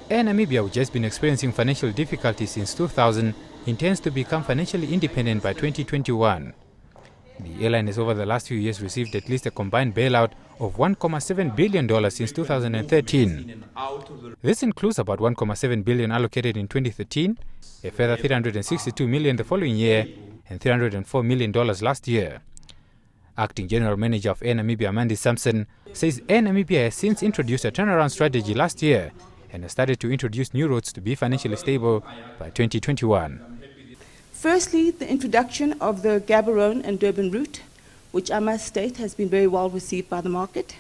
Air Namibia, which has been experiencing financial difficulties since 2000, intends to become financially independent by 2021. The airline has over the last few years received at least a combined bailout of $1.7 billion since 2013. This includes about $1.7 billion allocated in 2013, a further $362 million the following year, and $304 million last year. Acting General Manager of Air Namibia, Mandy Sampson, says Air Namibia has since introduced a turnaround strategy last year and has started to introduce new routes to be financially stable by 2021. Firstly, the introduction of the Gaborone and Durban route, which I must state has been very well received by the market.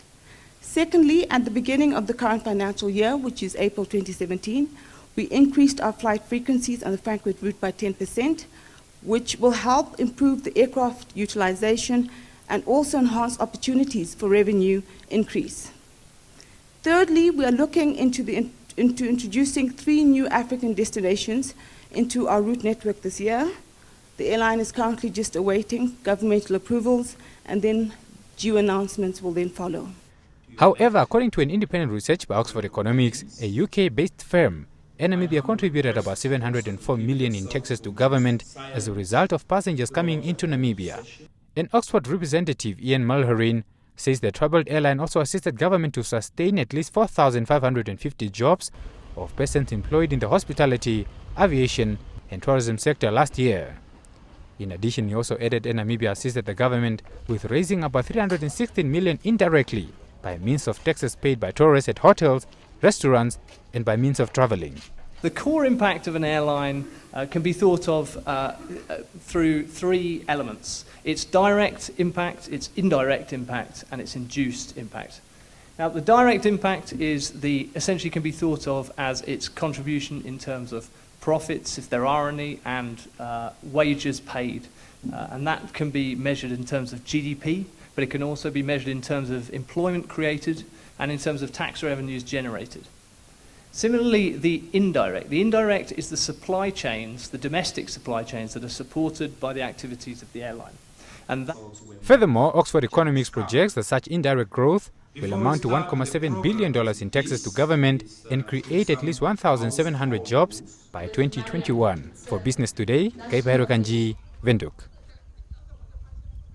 Secondly, at the beginning of the current financial year, which is April 2017, we increased our flight frequencies on the Frankfurt route by 10%, which will help improve the aircraft utilization and also enhance opportunities for revenue increase. Thirdly, we are looking into introducing 3 new African destinations into our route network this year. The airline is currently just awaiting governmental approvals, and then due announcements will then follow. However, according to an independent research by Oxford Economics, a UK-based firm, Air Namibia contributed about $704 million in taxes to government as a result of passengers coming into Namibia. An Oxford representative, Ian Mulherin, says the troubled airline also assisted government to sustain at least 4,550 jobs of persons employed in the hospitality, aviation and tourism sector last year. In addition, he also added Air Namibia assisted the government with raising about $316 million indirectly by means of taxes paid by tourists at hotels, restaurants and by means of travelling. The core impact of an airline can be thought of through 3 elements. Its direct impact, its indirect impact and its induced impact. Now, the direct impact is essentially can be thought of as its contribution in terms of profits, if there are any, and wages paid. And that can be measured in terms of GDP, but it can also be measured in terms of employment created and in terms of tax revenues generated. Similarly, the indirect is the supply chains, the domestic supply chains that are supported by the activities of the airline. And furthermore, Oxford Economics projects that such indirect growth will amount to $1.7 billion in taxes to government and create at least 1,700 jobs by 2021. For Business Today, Kaipairo Kanji, Windhoek.